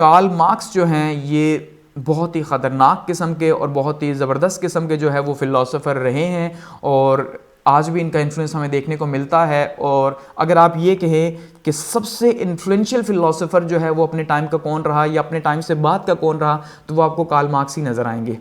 Karl Marx जो हैं ये बहुत ही ख़तरनाक किस्म के और बहुत ही ज़बरदस्त किस्म के जो है वो फ़िलासफ़र रहे हैं और आज भी इनका इन्फ्लुएंस हमें देखने को मिलता है। और अगर आप ये कहें कि सबसे इन्फ्लुएंशियल फ़िलासफ़र जो है वो अपने टाइम का कौन रहा या अपने टाइम से बाद का कौन रहा, तो वो आपको कार्ल मार्क्स ही नज़र आएंगे।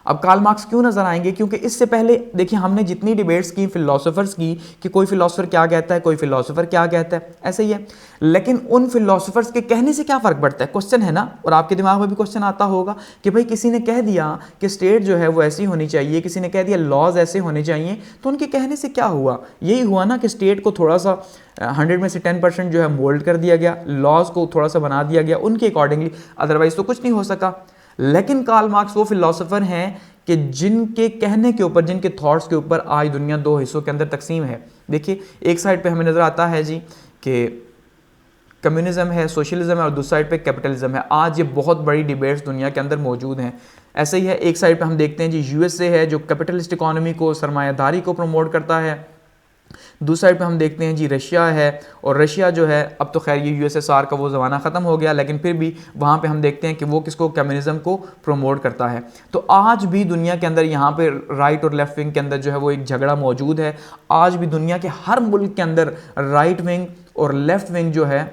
अब कार्ल मार्क्स क्यों नजर आएंगे? क्योंकि इससे पहले देखिए हमने जितनी डिबेट्स की फिलोसोफर्स की कि कोई फिलोसोफर क्या कहता है, कोई फिलोसोफर क्या कहता है, ऐसे ही है। लेकिन उन फिलोसोफर्स के कहने से क्या फ़र्क पड़ता है? क्वेश्चन है ना, और आपके दिमाग में भी क्वेश्चन आता होगा कि भाई किसी ने कह दिया कि स्टेट जो है वो ऐसी होनी चाहिए, किसी ने कह दिया लॉज ऐसे होने चाहिए, तो उनके कहने से क्या हुआ? यही हुआ ना कि स्टेट को थोड़ा सा 100 में से 10% जो है मोल्ड कर दिया गया, लॉज को थोड़ा सा बना दिया गया उनके अकॉर्डिंगली, अदरवाइज तो कुछ नहीं हो सका। लेकिन कार्ल मार्क्स वो फिलोसोफर हैं कि जिनके कहने के ऊपर, जिनके थॉट्स के ऊपर आज दुनिया दो हिस्सों के अंदर तकसीम है। देखिए एक साइड पे हमें नज़र आता है जी कि कम्युनिज्म है, सोशलिज्म है, और दूसरी साइड पे कैपिटलिज्म है। आज ये बहुत बड़ी डिबेट्स दुनिया के अंदर मौजूद हैं। ऐसे ही है, एक साइड पे हम देखते हैं जी यूएसए है जो कैपिटलिस्ट इकोनॉमी को, सरमायादारी को प्रमोट करता है। दूसरी साइड पे हम देखते हैं जी रशिया है, और रशिया जो है अब तो खैर ये यूएसएसआर का वो ज़माना ख़त्म हो गया, लेकिन फिर भी वहाँ पे हम देखते हैं कि वो किसको, कम्युनिज्म को प्रमोट करता है। तो आज भी दुनिया के अंदर यहाँ पे राइट और लेफ्ट विंग के अंदर जो है वो एक झगड़ा मौजूद है। आज भी दुनिया के हर मुल्क के अंदर राइट विंग और लेफ्ट विंग जो है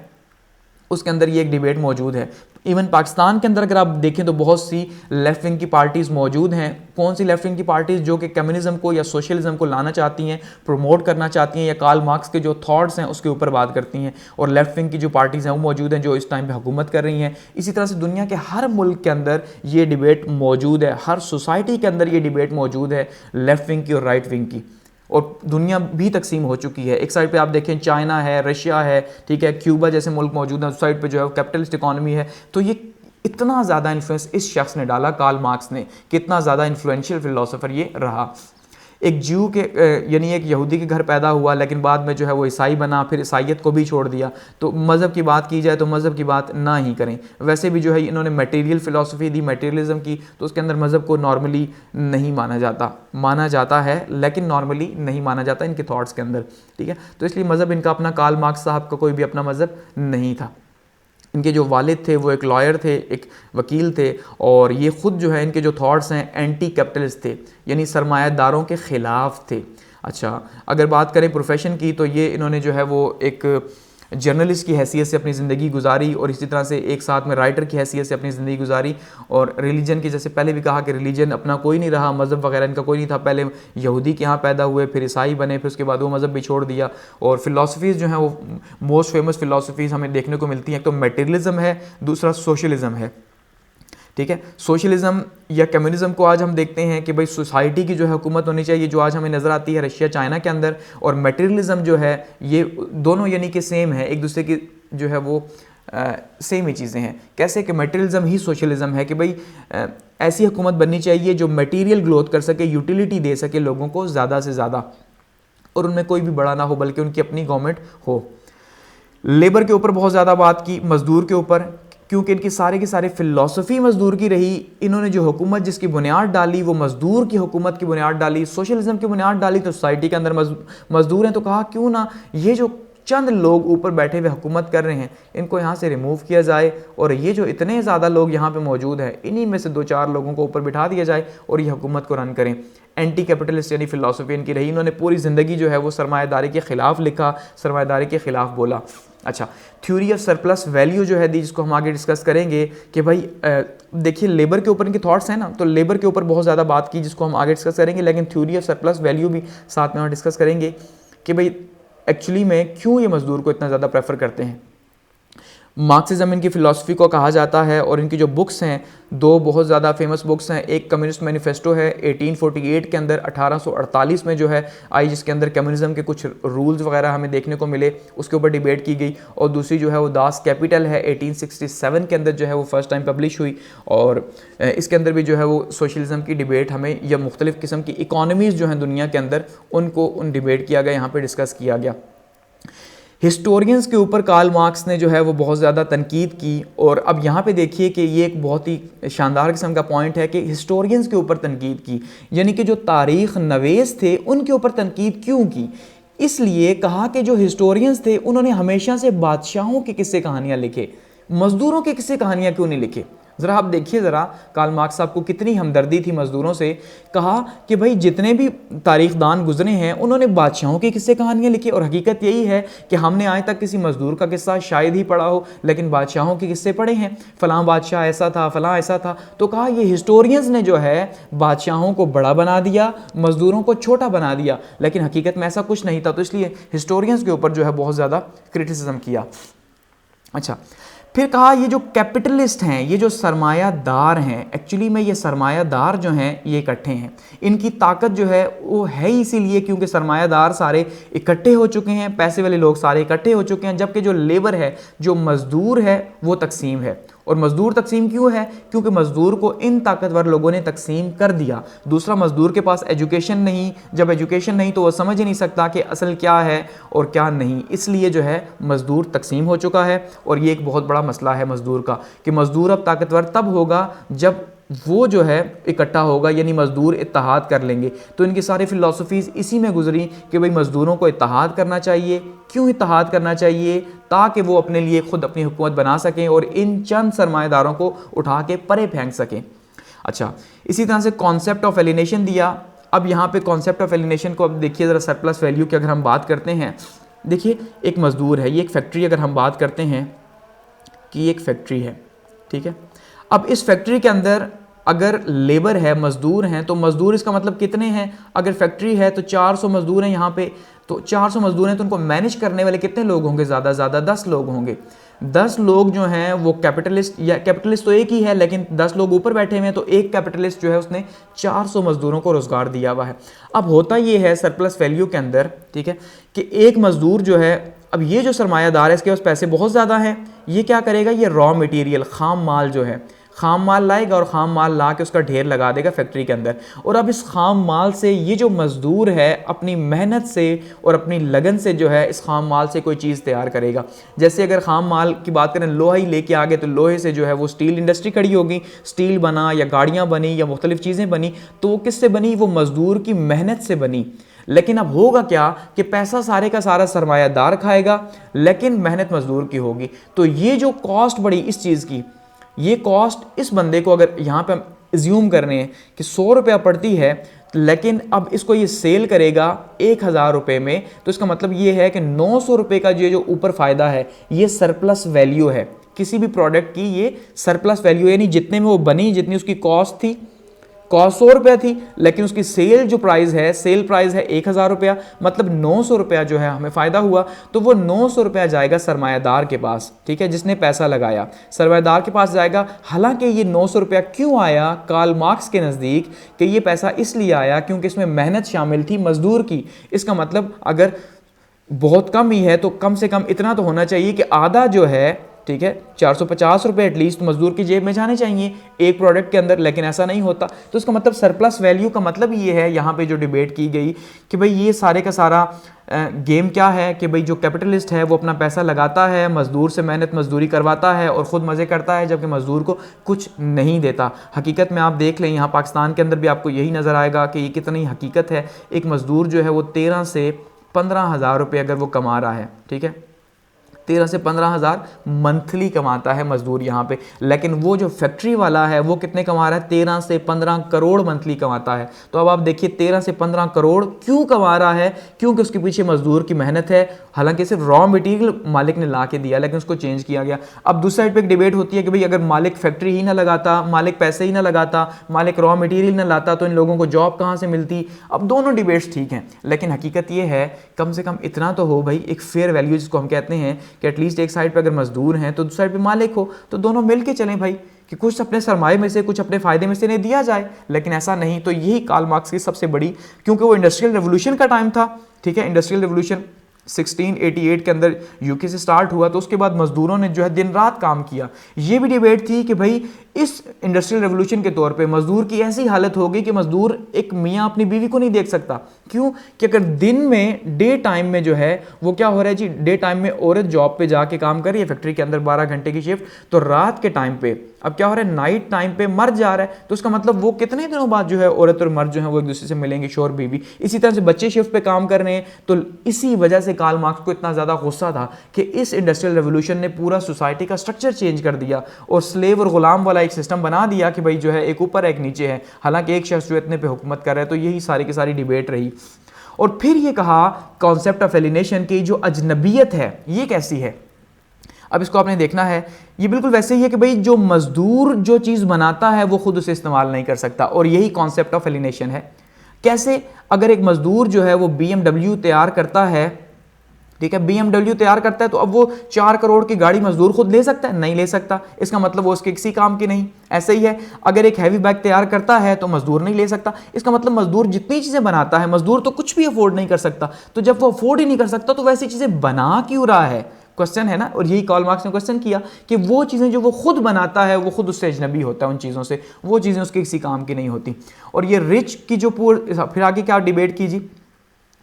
उसके अंदर ये एक डिबेट मौजूद है। इवन पाकिस्तान के अंदर अगर आप देखें तो बहुत सी लेफ्ट विंग की पार्टीज़ मौजूद हैं। कौन सी लेफ्ट विंग की पार्टीज़? जो कि कम्युनिज्म को या सोशलिज्म को लाना चाहती हैं, प्रमोट करना चाहती हैं, या कार्ल मार्क्स के जो थॉट्स हैं उसके ऊपर बात करती हैं। और लेफ्ट विंग की जो पार्टीज़ हैं वो मौजूद हैं जो इस टाइम पे हुकूमत कर रही हैं। इसी तरह से दुनिया के हर मुल्क के अंदर ये डिबेट मौजूद है, हर सोसाइटी के अंदर ये डिबेट मौजूद है, लेफ्ट विंग की और राइट विंग की। और दुनिया भी तकसीम हो चुकी है। एक साइड पे आप देखें चाइना है, रशिया है, ठीक है, क्यूबा जैसे मुल्क मौजूद हैं, उस साइड पे जो है कैपिटलिस्ट इकोनॉमी है। तो ये इतना ज़्यादा इन्फ्लुएंस इस शख्स ने डाला, कार्ल मार्क्स ने, कितना ज़्यादा इन्फ्लुएंशियल फिलोसोफर ये रहा। एक ज्यू के यानी एक यहूदी के घर पैदा हुआ, लेकिन बाद में जो है वो ईसाई बना, फिर ईसाइयत को भी छोड़ दिया। तो मज़हब की बात की जाए तो मज़हब की बात ना ही करें। वैसे भी जो है इन्होंने मटेरियल फ़िलासफ़ी दी, मटेरियलिज्म की, तो उसके अंदर मज़हब को नॉर्मली नहीं माना जाता है, लेकिन नॉर्मली नहीं माना जाता इनके थॉट्स के अंदर, ठीक है। तो इसलिए मज़हब इनका अपना, कार्ल मार्क्स साहब का कोई भी अपना मज़हब नहीं था। इनके जो वालिद थे वो एक लॉयर थे, एक वकील थे, और ये ख़ुद जो है इनके जो थॉट्स हैं एंटी कैपिटलिस्ट थे, यानी सरमायादारों के ख़िलाफ़ थे। अच्छा, अगर बात करें प्रोफेशन की तो ये इन्होंने जो है वो एक जर्नलिस्ट की हैसियत से अपनी ज़िंदगी गुजारी, और इसी तरह से एक साथ में राइटर की हैसियत से अपनी ज़िंदगी गुजारी। और रिलीजन की, जैसे पहले भी कहा कि रिलीजन अपना कोई नहीं रहा, मज़हब वगैरह इनका कोई नहीं था। पहले यहूदी के यहाँ पैदा हुए, फिर ईसाई बने, फिर उसके बाद वो मज़हब भी छोड़ दिया। और फ़िलासफ़ीज़ जो हैं वो मोस्ट फेमस फ़िलासफ़ीज़ हमें देखने को मिलती हैं। एक तो मटेरियलिज्म है, दूसरा सोशलिज्म है, ठीक है। सोशलिज्म या कम्युनिज्म को आज हम देखते हैं कि भाई सोसाइटी की जो है हुकूमत होनी चाहिए, जो आज हमें नज़र आती है रशिया, चाइना के अंदर। और मटेरियलिज्म जो है ये दोनों यानी कि सेम है, एक दूसरे की जो है वो सेम ही चीज़ें हैं। कैसे कि मटेरियलिज्म ही सोशलिज्म है कि भाई ऐसी हुकूमत बननी चाहिए जो मटेरियल ग्रोथ कर सके, यूटिलिटी दे सके लोगों को ज़्यादा से ज़्यादा, और उनमें कोई भी बड़ा ना हो, बल्कि उनकी अपनी गवर्नमेंट हो। लेबर के ऊपर बहुत ज़्यादा बात की, मज़दूर के ऊपर, क्योंकि इनकी सारे की सारी फ़िलासफ़ी मज़दूर की रही। इन्होंने जो हुकूमत जिसकी बुनियाद डाली वो मज़दूर की हुकूमत की बुनियाद डाली, सोशलिज्म की बुनियाद डाली। तो सोसाइटी के अंदर मज़दूर हैं, तो कहा क्यों ना ये जो चंद लोग ऊपर बैठे हुए हुकूमत कर रहे हैं इनको यहाँ से रिमूव किया जाए, और ये जो इतने ज़्यादा लोग यहाँ पे मौजूद हैं इन्हीं में से 2-4 लोगों को ऊपर बिठा दिया जाए और ये हुकूमत को रन करें। एंटी कैपिटलिस्ट यानी फ़िलासफ़ी इनकी रही। इन्होंने पूरी ज़िंदगी जो है वो सरमायादारी के ख़िलाफ़ लिखा, सरमायादारी के ख़िलाफ़ बोला। अच्छा, थ्योरी ऑफ सरप्लस वैल्यू जो है दी, जिसको हम आगे डिस्कस करेंगे कि भाई देखिए लेबर के ऊपर इनके थॉट्स हैं ना, तो लेबर के ऊपर बहुत ज़्यादा बात की जिसको हम आगे डिस्कस करेंगे, लेकिन थ्योरी ऑफ सरप्लस वैल्यू भी साथ में हम डिस्कस करेंगे कि भाई एक्चुअली में क्यों ये मज़दूर को इतना ज़्यादा प्रेफर करते हैं। मार्क्सिज्म इनकी फ़िलासफ़ी को कहा जाता है, और इनकी जो बुक्स हैं 2 बहुत ज़्यादा फेमस बुक्स हैं। एक कम्युनिस्ट मैनिफेस्टो है 1848 के अंदर, 1848 में जो है आई, जिसके अंदर कम्युनिज्म के कुछ रूल्स वगैरह हमें देखने को मिले, उसके ऊपर डिबेट की गई। और दूसरी जो है वो दास कैपिटल है 1867 के अंदर जो है वो फर्स्ट टाइम पब्लिश हुई, और इसके अंदर भी जो है वो सोशलिज्म की डिबेट हमें, या मुख्तलिफ़ किस्म की इकॉनमीज़ जो हैं दुनिया के अंदर उनको डिबेट किया गया, यहाँ पर डिस्कस किया गया। हिस्टोरियंस के ऊपर कार्ल मार्क्स ने जो है वो बहुत ज़्यादा तनकीद की, और अब यहाँ पे देखिए कि ये एक बहुत ही शानदार किस्म का पॉइंट है कि हिस्टोरियंस के ऊपर तनकीद की, यानी कि जो तारीख़ नवेस थे उनके ऊपर तनकीद क्यों की। इसलिए कहा कि जो हिस्टोरियंस थे उन्होंने हमेशा से बादशाहों की किस्से कहानियाँ लिखे, मजदूरों के किस्से कहानियां क्यों नहीं लिखे? ज़रा आप देखिए, ज़रा कार्ल मार्क्स साहब को कितनी हमदर्दी थी मज़दूरों से। कहा कि भाई जितने भी तारीखदान गुजरे हैं उन्होंने बादशाहों की किस्से कहानियाँ लिखी, और हकीकत यही है कि हमने आज तक किसी मज़दूर का किस्सा शायद ही पढ़ा हो, लेकिन बादशाहों के किस्से पढ़े हैं, फ़लाँ बादशाह ऐसा था, फ़लाँ ऐसा था। तो कहा ये हिस्टोरियंस ने जो है बादशाहों को बड़ा बना दिया, मज़दूरों को छोटा बना दिया, लेकिन हकीकत में ऐसा कुछ नहीं था। तो इसलिए हिस्टोरियंस के ऊपर जो है बहुत ज़्यादा क्रिटिसिज्म किया। अच्छा, फिर कहा ये जो कैपिटलिस्ट हैं, ये जो सरमायादार हैं, एक्चुअली में ये सरमायादार जो हैं ये इकट्ठे हैं, इनकी ताकत जो है वो है इसीलिए क्योंकि सरमायादार सारे इकट्ठे हो चुके हैं, पैसे वाले लोग सारे इकट्ठे हो चुके हैं, जबकि जो लेबर है, जो मज़दूर है, वो तकसीम है। और मज़दूर तकसीम क्यों है? क्योंकि मज़दूर को इन ताकतवर लोगों ने तकसीम कर दिया। दूसरा, मज़दूर के पास एजुकेशन नहीं, जब एजुकेशन नहीं तो वो समझ ही नहीं सकता कि असल क्या है और क्या नहीं, इसलिए जो है मज़दूर तकसीम हो चुका है। और ये एक बहुत बड़ा मसला है मज़दूर का, कि मज़दूर अब ताकतवर तब होगा जब वो जो है इकट्ठा होगा, यानी मज़दूर इत्तेहाद कर लेंगे। तो इनकी सारी फ़िलासफ़ीज़ इसी में गुजरी कि भाई मज़दूरों को इत्तेहाद करना चाहिए। क्यों इत्तेहाद करना चाहिए? ताकि वो अपने लिए खुद अपनी हुकूमत बना सकें और इन चंद सरमाएदारों को उठा के परे फेंक सकें। अच्छा, इसी तरह से कॉन्सेप्ट ऑफ एलिनेशन दिया। अब यहाँ पे कॉन्सेप्ट ऑफ एलिनेशन को अब देखिए ज़रा, सरप्लस वैल्यू की अगर हम बात करते हैं, देखिए एक मज़दूर है, ये एक फैक्ट्री अगर हम बात करते हैं कि ये एक फैक्ट्री है, ठीक है। अब इस फैक्ट्री के अंदर अगर लेबर है, मज़दूर हैं, तो मज़दूर इसका मतलब कितने हैं? अगर फैक्ट्री है तो 400 मज़दूर हैं यहाँ पे, तो 400 मज़दूर हैं तो उनको मैनेज करने वाले कितने लोग होंगे? ज़्यादा ज़्यादा 10 लोग होंगे। 10 लोग जो हैं वो कैपिटलिस्ट, या कैपिटलिस्ट तो एक ही है लेकिन 10 लोग ऊपर बैठे हुए हैं, तो एक कैपिटलिस्ट जो है उसने 400 मज़दूरों को रोज़गार दिया हुआ है। अब होता ये है सरप्लस वैल्यू के अंदर, ठीक है, कि एक मज़दूर जो है, अब ये जो सरमायादार है इसके पास पैसे बहुत ज़्यादा हैं, ये क्या करेगा? ये रॉ मटेरियल, खाम माल जो है, खाम माल लाएगा और खाम माल ला के उसका ढेर लगा देगा फैक्ट्री के अंदर। और अब इस खाम माल से ये जो मज़दूर है अपनी मेहनत से और अपनी लगन से जो है इस खाम माल से कोई चीज़ तैयार करेगा। जैसे अगर खाम माल की बात करें, लोहा ही लेके आ गए, तो लोहे से जो है वो स्टील इंडस्ट्री खड़ी होगी, स्टील बना या गाड़ियाँ बनी या मुख्तलिफ़ चीज़ें बनी, तो वो किससे बनी? वो मज़दूर की मेहनत से बनी। लेकिन अब होगा क्या कि पैसा सारे का सारा सरमायादार खाएगा, लेकिन मेहनत मज़दूर की होगी। तो ये जो कॉस्ट बढ़ी इस चीज़ की, ये कॉस्ट इस बंदे को, अगर यहाँ पे हम एज्यूम कर रहे हैं कि 100 रुपया पड़ती है, लेकिन अब इसको ये सेल करेगा 1000 रुपये में, तो इसका मतलब ये है कि 900 रुपये का जो ऊपर फ़ायदा है ये सरप्लस वैल्यू है किसी भी प्रोडक्ट की। ये सरप्लस वैल्यू, यानी जितने में वो बनी, जितनी उसकी कॉस्ट थी, कॉस्ट 100 रुपया थी, लेकिन उसकी सेल जो प्राइस है, सेल प्राइस है 1000 रुपया, मतलब 900 रुपया जो है हमें फ़ायदा हुआ। तो वो 900 रुपया जाएगा सरमायादार के पास, ठीक है, जिसने पैसा लगाया, सरमायादार के पास जाएगा। हालांकि ये 900 रुपया क्यों आया कार्ल मार्क्स के नज़दीक, कि ये पैसा इसलिए आया क्योंकि इसमें मेहनत शामिल थी मज़दूर की। इसका मतलब अगर बहुत कम ही है तो कम से कम इतना तो होना चाहिए कि आधा जो है, ठीक है, 450 रुपये एटलीस्ट मज़दूर की जेब में जाने चाहिए एक प्रोडक्ट के अंदर, लेकिन ऐसा नहीं होता। तो इसका मतलब सरप्लस वैल्यू का मतलब ये है यहाँ पे जो डिबेट की गई कि भाई ये सारे का सारा गेम क्या है कि भाई जो कैपिटलिस्ट है वो अपना पैसा लगाता है, मज़दूर से मेहनत मज़दूरी करवाता है और ख़ुद मज़े करता है, जबकि मज़दूर को कुछ नहीं देता। हकीकत में आप देख लें, यहाँ पाकिस्तान के अंदर भी आपको यही नज़र आएगा कि ये कितनी हकीकत है। एक मज़दूर जो है वो 13 से 15 हज़ार रुपये अगर वो कमा रहा है, ठीक है, 13 से 15 हज़ार मंथली कमाता है मज़दूर यहाँ पे, लेकिन वो जो फैक्ट्री वाला है वो कितने कमा रहा है? 13 से 15 करोड़ मंथली कमाता है। तो अब आप देखिए 13 से 15 करोड़ क्यों कमा रहा है? क्योंकि उसके पीछे मज़दूर की मेहनत है। हालांकि सिर्फ रॉ मटेरियल मालिक ने ला के दिया, लेकिन उसको चेंज किया गया। अब दूसरी साइड पर एक डिबेट होती है कि भाई अगर मालिक फैक्ट्री ही ना लगाता, मालिक पैसे ही ना लगाता, मालिक रॉ मटेरियल ना लाता, तो इन लोगों को जॉब कहाँ से मिलती? अब दोनों डिबेट्स ठीक हैं, लेकिन हकीकत ये है कम से कम इतना तो हो भाई, एक फेयर वैल्यू जिसको हम कहते हैं कि एटलीस्ट एक साइड पे अगर मजदूर हैं तो दूसरी साइड पे मालिक हो, तो दोनों मिल के चलें भाई, कि कुछ अपने सरमाए में से कुछ अपने फ़ायदे में से इन्हें दिया जाए। लेकिन ऐसा नहीं। तो यही कार्ल मार्क्स की सबसे बड़ी, क्योंकि वो इंडस्ट्रियल रेवोल्यूशन का टाइम था, ठीक है, इंडस्ट्रियल रेवोल्यूशन 1688 के अंदर यूके से स्टार्ट हुआ, तो उसके बाद मजदूरों ने जो है दिन रात काम किया। ये भी डिबेट थी कि भाई इस इंडस्ट्रियल रेवोल्यूशन के तौर पे मजदूर की ऐसी हालत होगी कि मजदूर एक मियाँ अपनी बीवी को नहीं देख सकता। क्यों? कि अगर दिन में डे टाइम में जो है वो क्या हो रहा है जी, डे टाइम में औरत जॉब पे जाके काम कर रही है फैक्ट्री के अंदर 12 घंटे की शिफ्ट, तो रात के टाइम पे अब क्या हो रहा है, नाइट टाइम पे मर्द जा रहा है। तो उसका मतलब वो कितने दिनों बाद जो है औरत और मर्द जो है वो एक दूसरे से मिलेंगे, शोहर बीवी। इसी तरह से बच्चे शिफ्ट पे काम कर रहे हैं। तो इसी वजह से कार्ल मार्क्स को इतना ज़्यादा गुस्सा था कि इस इंडस्ट्रियल रेवोल्यूशन ने पूरा सोसाइटी का स्ट्रक्चर चेंज कर दिया और स्लेव और गुलाम वाला एक सिस्टम बना दिया कि भाई जो है एक ऊपर एक नीचे है, हालांकि एक शख्स जो इतने पे हुकूमत कर रहा है। तो यही सारी की सारी डिबेट रही। और फिर ये कहा कॉन्सेप्ट ऑफ एलिनेशन की जो अजनबियत है ये कैसी है। अब इसको आपने देखना है, ये बिल्कुल वैसे ही है कि भाई जो मजदूर जो चीज़ बनाता है वो खुद उसे इस्तेमाल नहीं कर सकता, और यही कॉन्सेप्ट ऑफ एलिनेशन है। कैसे? अगर एक मजदूर जो है वो BMW तैयार करता है, ठीक है, BMW तैयार करता है, तो अब वो 4 करोड़ की गाड़ी मजदूर खुद ले सकता है? नहीं ले सकता। इसका मतलब वो उसके किसी काम की नहीं। ऐसे ही है, अगर एक हैवी बैग तैयार करता है तो मजदूर नहीं ले सकता। इसका मतलब मजदूर जितनी चीज़ें बनाता है, मजदूर तो कुछ भी अफोर्ड नहीं कर सकता। तो जब वो अफोर्ड ही नहीं कर सकता तो वैसी चीज़ें बना क्यों रहा है? क्वेश्चन है ना। और यही कार्ल मार्क्स ने क्वेश्चन किया कि वो चीज़ें जो वो खुद बनाता है वो खुद उससे अजनबी होता है उन चीज़ों से, वो चीज़ें उसके किसी काम की नहीं होती। और ये रिच की जो पुअर, फिर आगे क्या डिबेट कीजिए,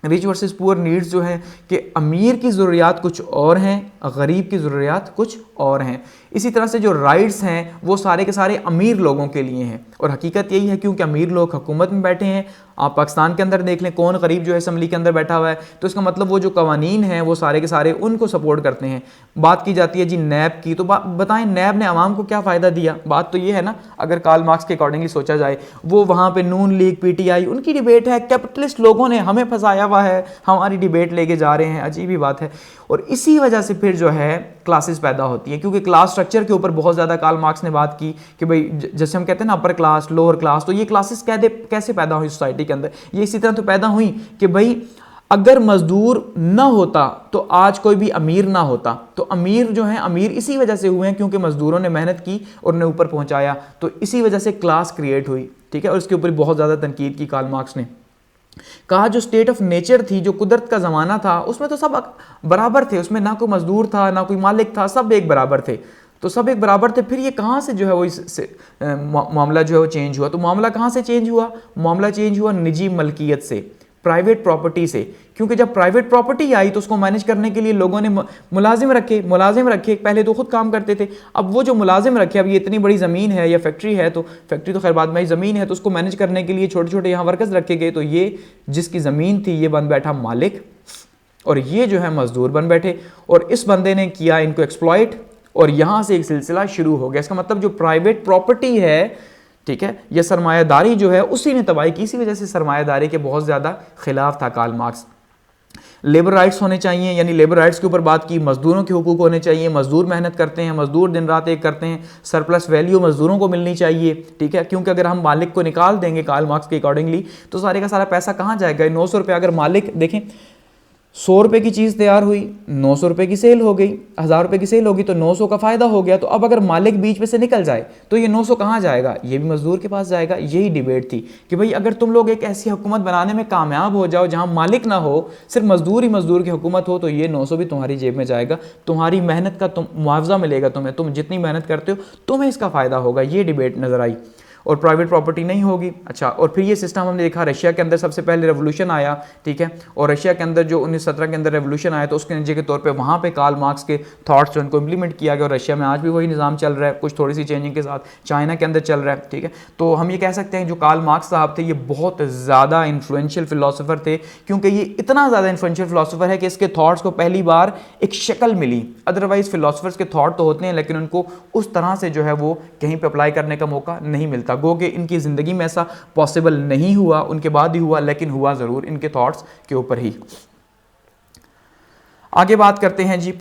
रिच वर्सेस पुअर नीड्स जो है कि अमीर की ज़रूरियात कुछ और हैं, गरीब की ज़रूरियात कुछ और हैं। इसी तरह से जो राइट्स हैं वो सारे के सारे अमीर लोगों के लिए हैं, और हकीकत यही है क्योंकि अमीर लोग हुकूमत में बैठे हैं। आप पाकिस्तान के अंदर देख लें कौन गरीब जो है असम्बली के अंदर बैठा हुआ है, तो इसका मतलब वो जो कवानीन हैं वो सारे के सारे उनको सपोर्ट करते हैं। बात की जाती है जी नैब की, तो बताएं नैब ने आवाम को क्या फ़ायदा दिया? बात तो ये है ना, अगर कार्ल मार्क्स के अकॉर्डिंगली सोचा जाए, वो वहाँ पर नून लीग PTI उनकी डिबेट है, कैपिटलिस्ट लोगों ने हमें फंसाया हुआ है, हमारी डिबेट लेके जा रहे हैं, अजीब ही बात है। और इसी वजह से फिर जो है क्लासेस पैदा होती हैं, क्योंकि क्लास स्ट्रक्चर के ऊपर बहुत ज़्यादा कार्ल मार्क्स ने बात की कि भाई जैसे हम कहते हैं ना अपर क्लास लोअर क्लास, तो ये क्लासेस कैसे पैदा हुई सोसाइटी के अंदर? ये इसी तरह तो पैदा हुई कि भाई अगर मजदूर ना होता तो आज कोई भी अमीर ना होता। तो अमीर जो है अमीर इसी वजह से हुए हैं क्योंकि मजदूरों ने मेहनत की और उन्हें ऊपर पहुंचाया। तो इसी वजह से क्लास क्रिएट हुई, ठीक है। और इसके ऊपर बहुत ज़्यादा तनकीद की कार्ल मार्क्स ने। कहा जो स्टेट ऑफ नेचर थी, जो कुदरत का ज़माना था, उसमें तो सब बराबर थे, उसमें ना कोई मजदूर था ना कोई मालिक था, सब एक बराबर थे। तो सब एक बराबर थे। फिर ये कहाँ से जो है वो मामला जो है वो चेंज हुआ? तो मामला कहाँ से चेंज हुआ? मामला चेंज हुआ निजी मलकियत से, प्राइवेट प्रॉपर्टी से। क्योंकि जब प्राइवेट प्रॉपर्टी आई तो उसको मैनेज करने के लिए लोगों ने मुलाजिम रखे। पहले तो खुद काम करते थे, अब वो जो मुलाजिम रखे, अब ये इतनी बड़ी ज़मीन है या फैक्ट्री है, तो फैक्ट्री तो खैर बाद में ज़मीन है, तो उसको मैनेज करने के लिए छोटे छोटे यहाँ वर्कर्स रखे गए। तो ये जिसकी ज़मीन थी ये बन बैठा मालिक, और ये जो है मजदूर बन बैठे, और इस बंदे ने किया इनको एक्सप्लॉइट, और यहाँ से एक सिलसिला शुरू हो गया। इसका मतलब जो प्राइवेट प्रॉपर्टी है, ठीक है, यह सरमायादारी जो है उसी ने तबाही की। इसी वजह से सरमायादारी के बहुत ज़्यादा खिलाफ था कार्ल मार्क्स। लेबर राइट्स होने चाहिए, यानी लेबर राइट्स के ऊपर बात की, मजदूरों के हुकूक होने चाहिए, मजदूर मेहनत करते हैं, मजदूर दिन रात एक करते हैं, सरप्लस वैल्यू मजदूरों को मिलनी चाहिए, ठीक है। क्योंकि अगर हम मालिक को निकाल देंगे कार्ल मार्क्स के अकॉर्डिंगली तो सारे का सारा पैसा कहाँ जाएगा? 900 रुपये अगर मालिक देखें, 100 रुपये की चीज़ तैयार हुई, 900 रुपये की सेल हो गई, 1000 रुपये की सेल होगी, तो 900 का फ़ायदा हो गया। तो अब अगर मालिक बीच में से निकल जाए तो ये 900 कहाँ जाएगा? ये भी मजदूर के पास जाएगा। यही डिबेट थी कि भाई अगर तुम लोग एक ऐसी हुकूमत बनाने में कामयाब हो जाओ जहाँ मालिक ना हो, सिर्फ मजदूर ही मजदूर की हुकूमत हो, तो ये 900 भी तुम्हारी जेब में जाएगा, तुम्हारी मेहनत का मुआवजा मिलेगा तुम्हें, तुम जितनी मेहनत करते हो तुम्हें इसका फ़ायदा होगा। ये डिबेट नज़र आई। और प्राइवेट प्रॉपर्टी नहीं होगी। अच्छा, और फिर ये सिस्टम हमने देखा रशिया के अंदर सबसे पहले रेवोल्यूशन आया, ठीक है, और रशिया के अंदर जो 1917 के अंदर रेवोल्यूशन आया तो उसके नतीजे के तौर पे वहाँ पे कार्ल मार्क्स के थॉट्स जो उनको इम्प्लीमेंट किया गया, और रशिया में आज भी वही निज़ाम चल रहा है, कुछ थोड़ी सी चेंजिंग के साथ चाइना के अंदर चल रहा है, ठीक है। तो हम ये कह सकते हैं जो कार्ल मार्क्स साहब थे ये बहुत ज़्यादा इन्फ्लुएंशियल फिलोसोफर थे, क्योंकि ये इतना ज़्यादा इन्फ्लुएंशियल फिलोसोफर है कि इसके थॉट्स को पहली बार एक शक्ल मिली। अदरवाइज फिलोसफर्स के थॉट तो होते हैं लेकिन उनको उस तरह से जो है वो कहीं पर अप्लाई करने का मौका नहीं मिलता। गो कि इनकी ज़िंदगी में ऐसा पॉसिबल नहीं हुआ, उनके बाद ही हुआ, लेकिन हुआ ज़रूर इनके थॉट्स के ऊपर ही। आगे बात करते हैं जी